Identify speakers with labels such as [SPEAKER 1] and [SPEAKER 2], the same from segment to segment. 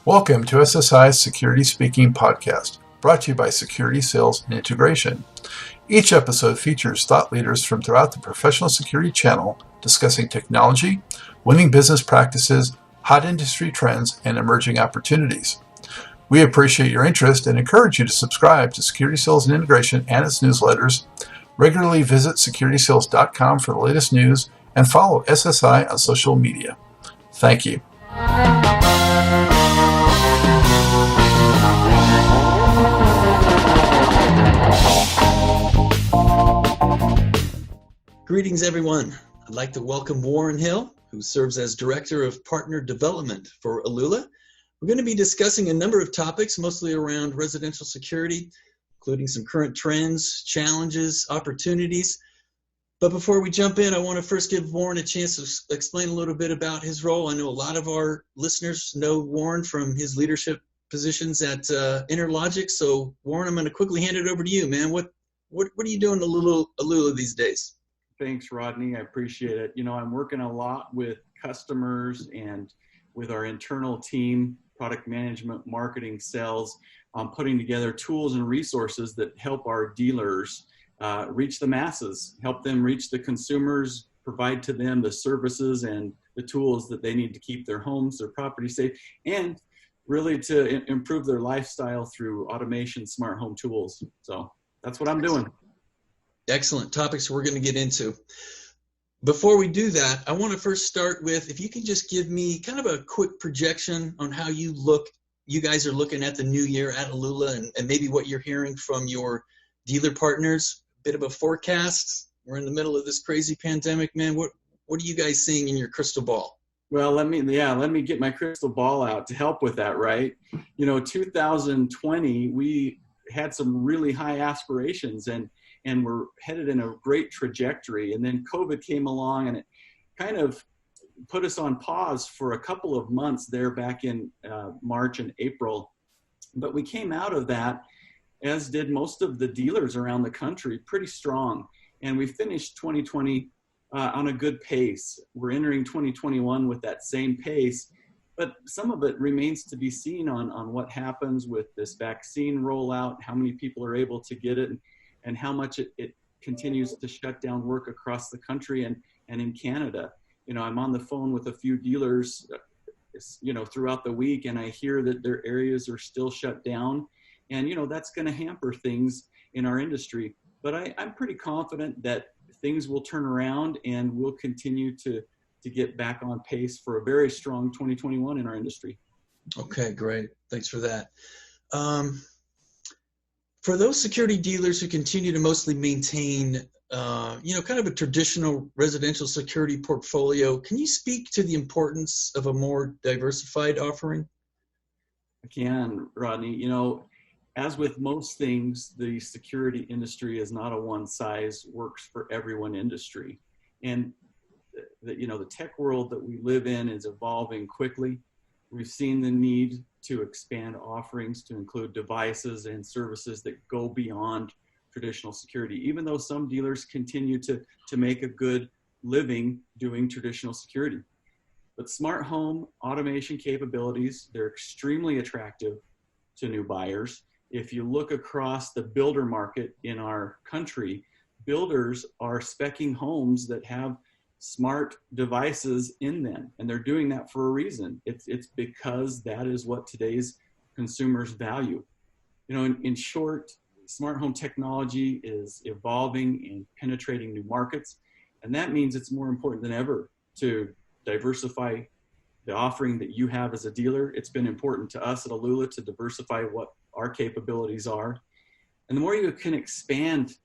[SPEAKER 1] Welcome to SSI's Security Speaking podcast, brought to you by Security Sales and Integration. Each episode features thought leaders from throughout the professional security channel discussing technology, winning business practices, hot industry trends, and emerging opportunities. We appreciate your interest and encourage you to subscribe to Security Sales and Integration and its newsletters. Regularly visit securitysales.com for the latest news and follow SSI on social media. Thank you.
[SPEAKER 2] Greetings, everyone. I'd like to welcome Warren Hill, who serves as Director of Partner Development for Alula. We're going to be discussing a number of topics, mostly around residential security, including some current trends, challenges, opportunities. But before we jump in, I want to first give Warren a chance to explain a little bit about his role. I know a lot of our listeners know Warren from his leadership positions at Interlogic. So, Warren, I'm going to quickly hand it over to you, man. What are you doing at Alula these days?
[SPEAKER 3] Thanks, Rodney. I appreciate it. You know, I'm working a lot with customers and with our internal team, product management, marketing, sales, on putting together tools and resources that help our dealers reach the masses, help them reach the consumers, provide to them the services and the tools that they need to keep their homes, their property safe, and really to improve their lifestyle through automation, smart home tools. So that's what I'm doing.
[SPEAKER 2] Excellent topics we're going to get into. Before we do that, I want to first start with, if you can just give me kind of a quick projection on how you guys are looking at the new year at Alula and maybe what you're hearing from your dealer partners, a bit of a forecast. We're in the middle of this crazy pandemic, man. What are you guys seeing in your crystal ball?
[SPEAKER 3] Well, let me get my crystal ball out to help with that, right? You know, 2020, we had some really high aspirations and we're headed in a great trajectory. And then COVID came along and it kind of put us on pause for a couple of months there back in March and April. But we came out of that, as did most of the dealers around the country, pretty strong. And we finished 2020 on a good pace. We're entering 2021 with that same pace. But some of it remains to be seen on what happens with this vaccine rollout, how many people are able to get it, and how much it continues to shut down work across the country and in Canada. You know, I'm on the phone with a few dealers, throughout the week, and I hear that their areas are still shut down. And, you know, that's going to hamper things in our industry. But I'm pretty confident that things will turn around and we'll continue to get back on pace for a very strong 2021 in our industry.
[SPEAKER 2] Okay, great. Thanks for that. For those security dealers who continue to mostly maintain, kind of a traditional residential security portfolio, can you speak to the importance of a more diversified offering?
[SPEAKER 3] I can, Rodney. You know, as with most things, the security industry is not a one size works for everyone industry. And the tech world that we live in is evolving quickly. We've seen the need to expand offerings to include devices and services that go beyond traditional security, even though some dealers continue to make a good living doing traditional security. But smart home automation capabilities, they're extremely attractive to new buyers. If you look across the builder market in our country, builders are speccing homes that have smart devices in them, and they're doing that for a reason. It's because that is what today's consumers value. You know, in short, smart home technology is evolving and penetrating new markets, and that means it's more important than ever to diversify the offering that you have as a dealer. It's been important to us at Alula to diversify what our capabilities are, and the more you can expand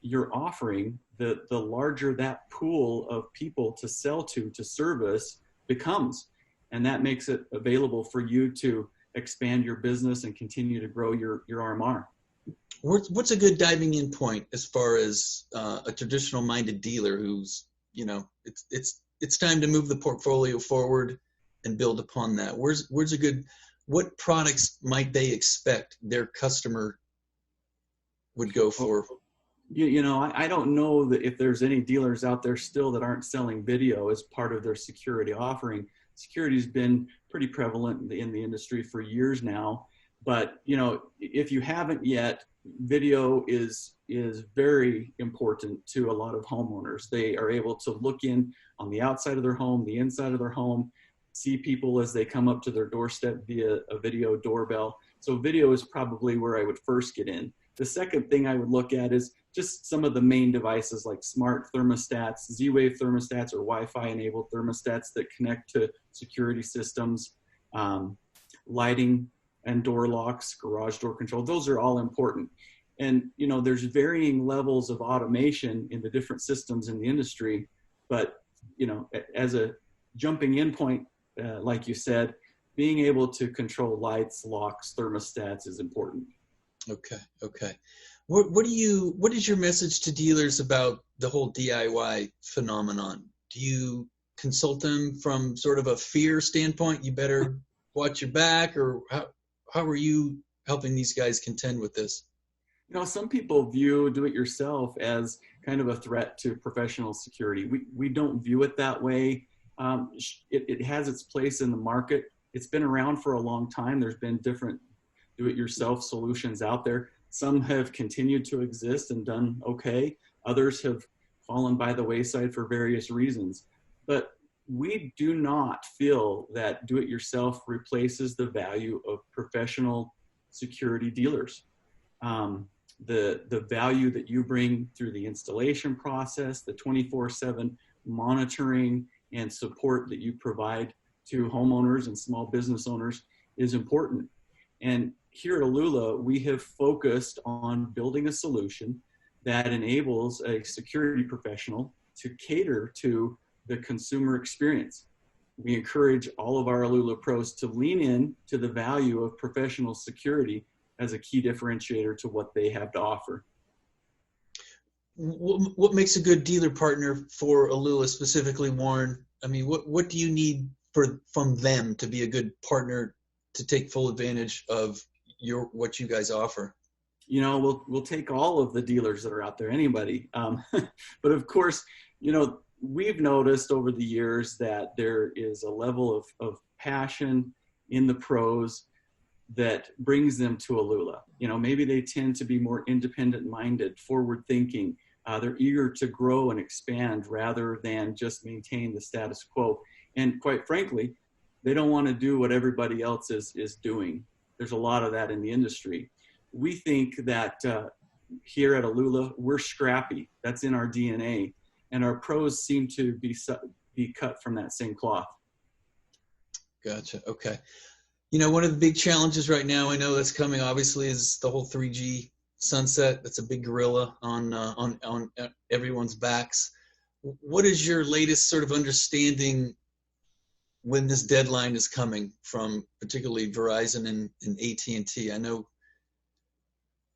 [SPEAKER 3] your offering, the larger that pool of people to sell to service becomes. And that makes it available for you to expand your business and continue to grow your RMR.
[SPEAKER 2] What's a good diving in point as far as a traditional minded dealer who's, it's time to move the portfolio forward and build upon that? What products might they expect their customer would go for?
[SPEAKER 3] I don't know that if there's any dealers out there still that aren't selling video as part of their security offering. Security's been pretty prevalent in the industry for years now, but if you haven't yet, video is very important to a lot of homeowners. They are able to look in on the outside of their home, the inside of their home, see people as they come up to their doorstep via a video doorbell. So video is probably where I would first get in. The second thing I would look at is just some of the main devices like smart thermostats, Z-Wave thermostats, or Wi-Fi enabled thermostats that connect to security systems, lighting and door locks, garage door control. Those are all important. And, there's varying levels of automation in the different systems in the industry. But, as a jumping in point, like you said, being able to control lights, locks, thermostats is important.
[SPEAKER 2] Okay. What is your message to dealers about the whole DIY phenomenon? Do you consult them from sort of a fear standpoint? You better watch your back, or how are you helping these guys contend with this?
[SPEAKER 3] Some people view do-it-yourself as kind of a threat to professional security. We don't view it that way. It has its place in the market. It's been around for a long time. There's been different do-it-yourself solutions out there. Some have continued to exist and done okay. Others have fallen by the wayside for various reasons. But we do not feel that do-it-yourself replaces the value of professional security dealers. The value that you bring through the installation process, the 24/7 monitoring and support that you provide to homeowners and small business owners is important. And here at Alula, we have focused on building a solution that enables a security professional to cater to the consumer experience. We encourage all of our Alula pros to lean in to the value of professional security as a key differentiator to what they have to offer.
[SPEAKER 2] What makes a good dealer partner for Alula specifically, Warren? I mean, what do you need from them to be a good partner to take full advantage of what you guys offer?
[SPEAKER 3] We'll take all of the dealers that are out there, anybody. But of course, we've noticed over the years that there is a level of passion in the pros that brings them to Alula. Maybe they tend to be more independent-minded, forward-thinking. They're eager to grow and expand rather than just maintain the status quo. And quite frankly, they don't want to do what everybody else is doing. There's a lot of that in the industry. We think that here at Alula, we're scrappy. That's in our DNA. And our pros seem to be cut from that same cloth.
[SPEAKER 2] Gotcha. Okay. One of the big challenges right now, I know that's coming, obviously, is the whole 3G sunset. That's a big gorilla on everyone's backs. What is your latest sort of understanding when this deadline is coming from particularly Verizon and AT&T? I know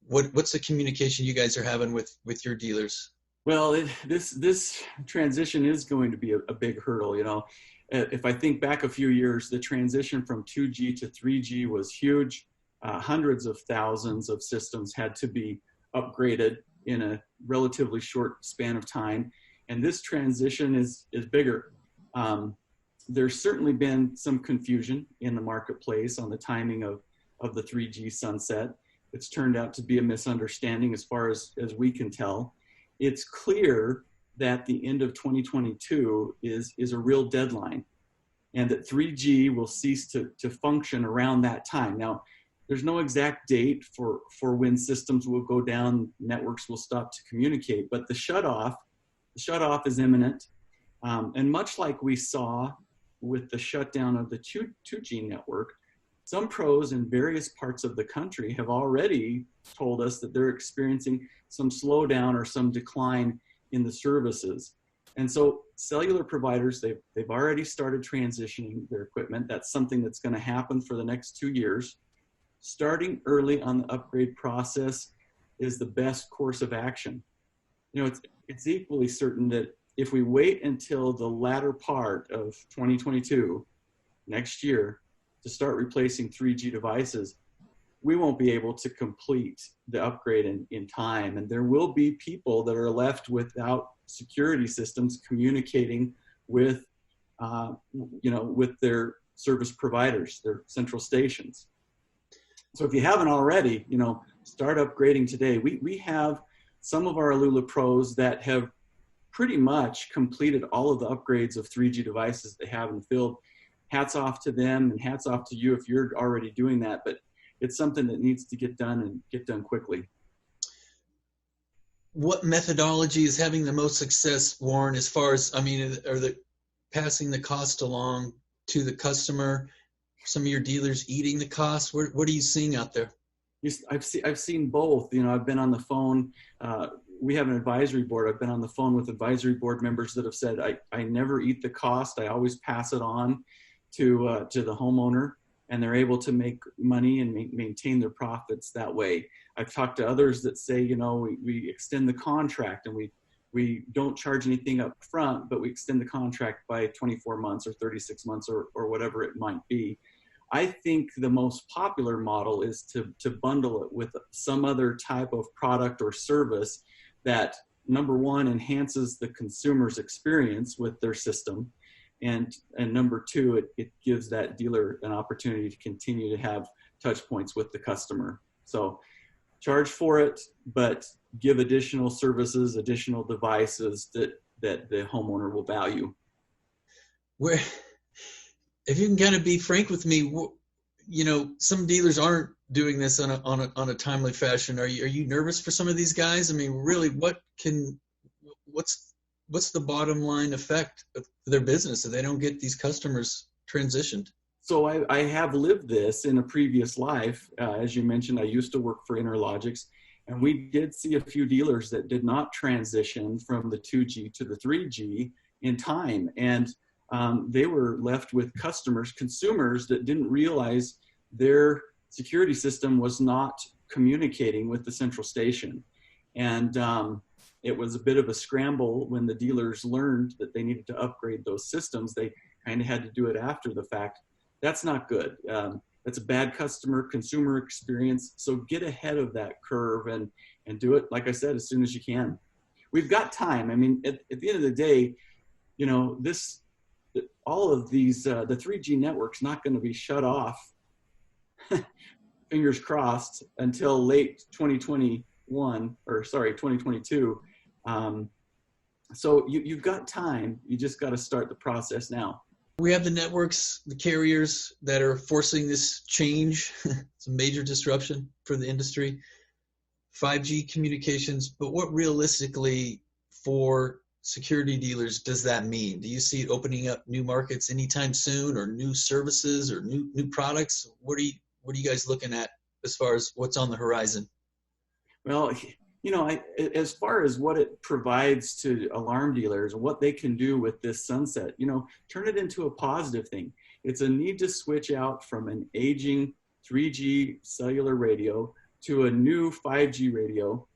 [SPEAKER 2] what's the communication you guys are having with your dealers?
[SPEAKER 3] Well, this transition is going to be a big hurdle. If I think back a few years, the transition from 2G to 3G was huge. Hundreds of thousands of systems had to be upgraded in a relatively short span of time. And this transition is bigger. There's certainly been some confusion in the marketplace on the timing of the 3G sunset. It's turned out to be a misunderstanding as far as we can tell. It's clear that the end of 2022 is a real deadline, and that 3G will cease to function around that time. Now, there's no exact date for when systems will go down, networks will stop to communicate, but the shutoff is imminent. And much like we saw with the shutdown of the 2G network, some pros in various parts of the country have already told us that they're experiencing some slowdown or some decline in the services. And so cellular providers, they've already started transitioning their equipment. That's something that's going to happen for the next 2 years. Starting early on the upgrade process is the best course of action. It's equally certain that if we wait until the latter part of 2022, next year, to start replacing 3G devices, we won't be able to complete the upgrade in time. And there will be people that are left without security systems communicating with, with their service providers, their central stations. So if you haven't already, start upgrading today. We have some of our Alula Pros that have pretty much completed all of the upgrades of 3G devices they have in the field. Hats off to them, and hats off to you if you're already doing that. But it's something that needs to get done, and get done quickly.
[SPEAKER 2] What methodology is having the most success, Warren, as far as, are they passing the cost along to the customer? Some of your dealers eating the cost? What are you seeing out there?
[SPEAKER 3] I've seen both. I've been on the phone. We have an advisory board. I've been on the phone with advisory board members that have said, I never eat the cost. I always pass it on to the homeowner, and they're able to make money and maintain their profits that way. I've talked to others that say, we extend the contract, and we don't charge anything up front, but we extend the contract by 24 months or 36 months or whatever it might be. I think the most popular model is to bundle it with some other type of product or service that, number one, enhances the consumer's experience with their system. And number two, it gives that dealer an opportunity to continue to have touch points with the customer. So charge for it, but give additional services, additional devices that the homeowner will value.
[SPEAKER 2] If you can kind of be frank with me, some dealers aren't doing this on a timely fashion. Are you nervous for some of these guys? Really, what's the bottom line effect of their business if they don't get these customers transitioned?
[SPEAKER 3] So I have lived this in a previous life. As you mentioned, I used to work for Interlogics, and we did see a few dealers that did not transition from the 2G to the 3G in time. And they were left with consumers that didn't realize their security system was not communicating with the central station. And it was a bit of a scramble when the dealers learned that they needed to upgrade those systems. They kind of had to do it after the fact. That's not good. That's a bad consumer experience. So get ahead of that curve and do it, like I said, as soon as you can. We've got time. At the end of the day, all of these, the 3G network's not going to be shut off, fingers crossed, until late 2022. So you've got time. You just got to start the process now.
[SPEAKER 2] We have the networks, the carriers that are forcing this change. It's a major disruption for the industry. 5G communications, but what realistically for security dealers does that mean? Do you see it opening up new markets anytime soon, or new services, or new products? What are you guys looking at as far as what's on the horizon?
[SPEAKER 3] Well, as far as what it provides to alarm dealers and what they can do with this sunset, turn it into a positive thing. It's a need to switch out from an aging 3G cellular radio to a new 5G radio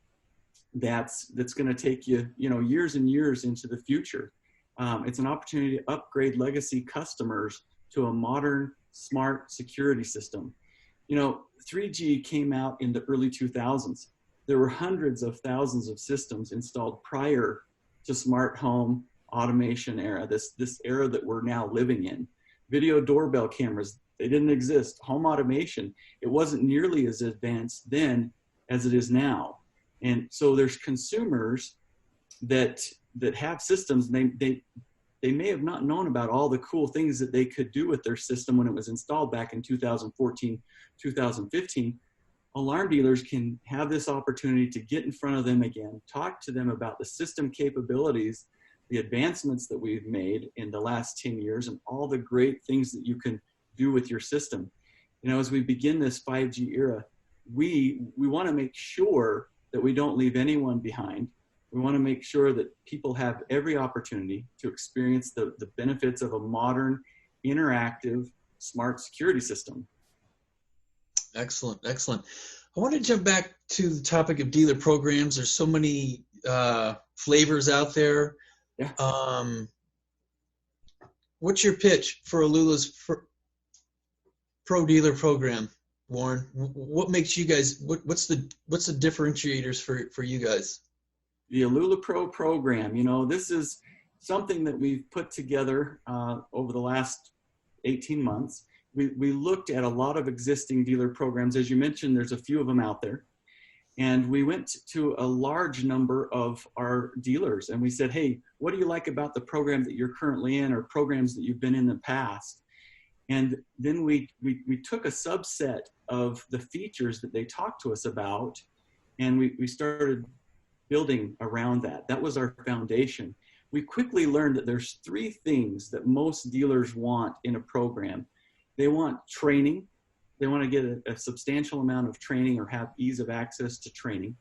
[SPEAKER 3] that's going to take you, years and years into the future. It's an opportunity to upgrade legacy customers to a modern, smart security system. 3G came out in the early 2000s. There were hundreds of thousands of systems installed prior to smart home automation era, this era that we're now living in. Video doorbell cameras, they didn't exist. Home automation, it wasn't nearly as advanced then as it is now. And so there's consumers that have systems, they may have not known about all the cool things that they could do with their system when it was installed back in 2014, 2015. Alarm dealers can have this opportunity to get in front of them again, talk to them about the system capabilities, the advancements that we've made in the last 10 years, and all the great things that you can do with your system. As we begin this 5G era, we want to make sure that we don't leave anyone behind. We want to make sure that people have every opportunity to experience the benefits of a modern, interactive, smart security system.
[SPEAKER 2] Excellent. I want to jump back to the topic of dealer programs. There's so many flavors out there.
[SPEAKER 3] Yeah.
[SPEAKER 2] What's your pitch for Alula's pro dealer program? Warren, what makes you guys, what's the differentiators for you guys?
[SPEAKER 3] The Alula Pro program, this is something that we've put together over the last 18 months. We looked at a lot of existing dealer programs. As you mentioned, there's a few of them out there. And we went to a large number of our dealers and we said, hey, what do you like about the program that you're currently in or programs that you've been in the past? And then we took a subset of the features that they talked to us about and we started building around that. That was our foundation. We quickly learned that there's 3 things that most dealers want in a program. They want training. They want to get a substantial amount of training or have ease of access to training.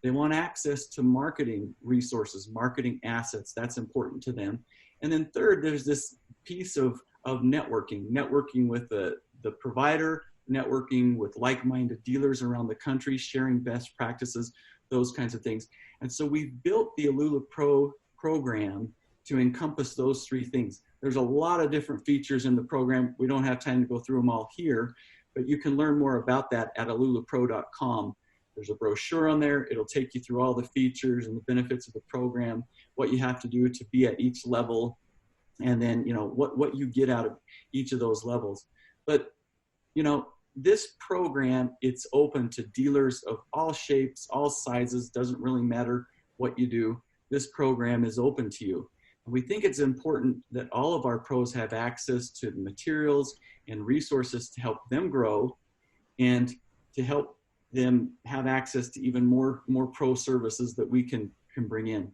[SPEAKER 3] They want access to marketing resources, marketing assets. That's important to them. And then third, there's this piece of networking with the provider, networking with like-minded dealers around the country, sharing best practices, those kinds of things. And so we've built the Alula Pro program to encompass those 3 things. There's a lot of different features in the program. We don't have time to go through them all here, but you can learn more about that at alulapro.com. There's a brochure on there. It'll take you through all the features and the benefits of the program, what you have to do to be at each level, and then, what you get out of each of those levels. But, this program, it's open to dealers of all shapes, all sizes, doesn't really matter what you do. This program is open to you. We think it's important that all of our pros have access to the materials and resources to help them grow and to help them have access to even more pro services that we can bring in.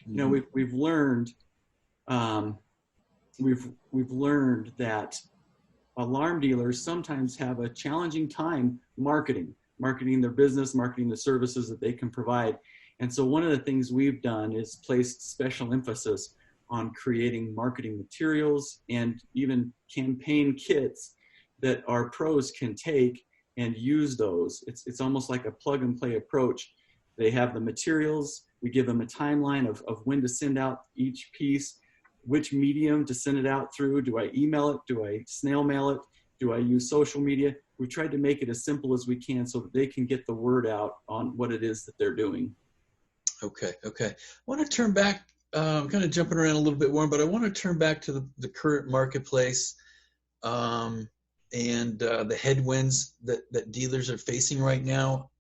[SPEAKER 3] Mm-hmm. We've learned we've learned that alarm dealers sometimes have a challenging time marketing their business, marketing the services that they can provide. And so one of the things we've done is placed special emphasis on creating marketing materials and even campaign kits that our pros can take and use those. It's almost like a plug and play approach. They have the materials, we give them a timeline of when to send out each piece, which medium to send it out through. Do I email it? Do I snail mail it? Do I use social media? We've tried to make it as simple as we can so that they can get the word out on what it is that they're doing. Okay. I want to turn back, I'm kind of jumping around a little bit, Warren, but I want to turn back to the current marketplace and the headwinds that dealers are facing right now.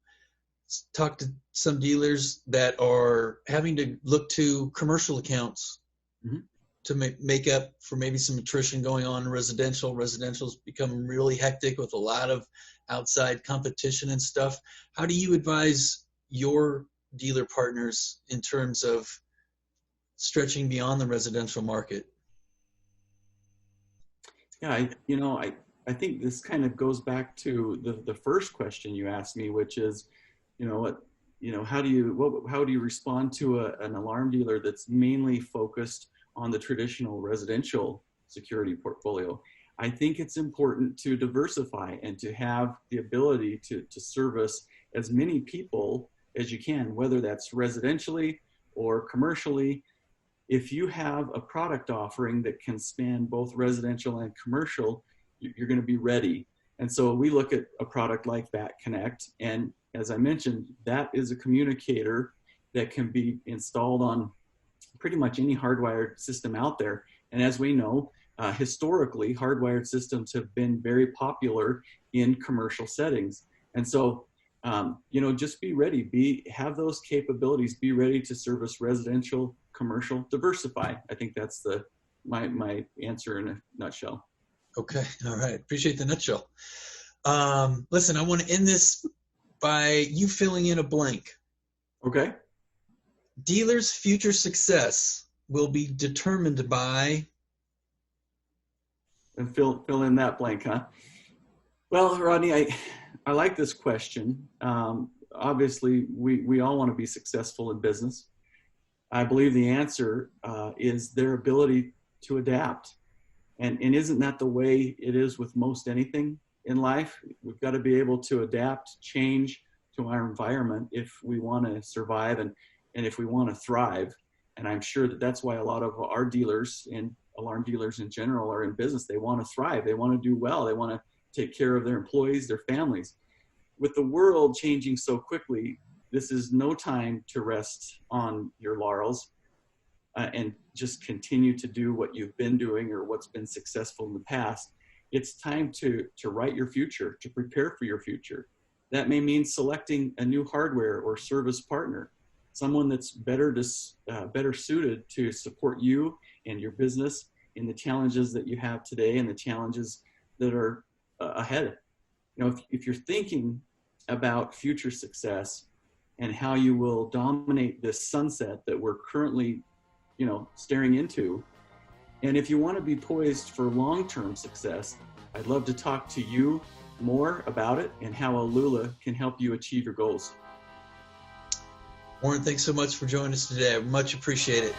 [SPEAKER 3] Talk to some dealers that are having to look to commercial accounts mm-hmm. to make up for maybe some attrition going on in residential. Residential's become really hectic with a lot of outside competition and stuff. How do you advise your dealer partners in terms of stretching beyond the residential market? Yeah, I think this kind of goes back to the first question you asked me, which is, how do you respond to an alarm dealer that's mainly focused on the traditional residential security portfolio? I think it's important to diversify and to have the ability to service as many people as you can, whether that's residentially or commercially. If you have a product offering that can span both residential and commercial, you're going to be ready. And so we look at a product like Bat Connect, and as I mentioned, that is a communicator that can be installed on pretty much any hardwired system out there. And as we know, historically, hardwired systems have been very popular in commercial settings. And so, just be ready, have those capabilities, be ready to service residential, commercial, diversify. I think that's my answer in a nutshell. Okay. All right. Appreciate the nutshell. Listen, I want to end this by you filling in a blank. Okay. Dealers' future success will be determined by... And fill in that blank, huh? Well, Rodney, I like this question. Obviously, we all want to be successful in business. I believe the answer is their ability to adapt. And isn't that the way it is with most anything in life? We've got to be able to adapt, change to our environment if we want to survive and if we want to thrive. And I'm sure that's why a lot of our dealers and alarm dealers in general are in business. They want to thrive. They want to do well. They want take care of their employees, their families. With the world changing so quickly, this is no time to rest on your laurels and just continue to do what you've been doing or what's been successful in the past. It's time to write your future, to prepare for your future. That may mean selecting a new hardware or service partner, someone that's better suited to support you and your business in the challenges that you have today and the challenges that are ahead. If you're thinking about future success and how you will dominate this sunset that we're currently, staring into, and if you want to be poised for long-term success, I'd love to talk to you more about it and how Alula can help you achieve your goals.
[SPEAKER 2] Warren, thanks so much for joining us today. I much appreciate it.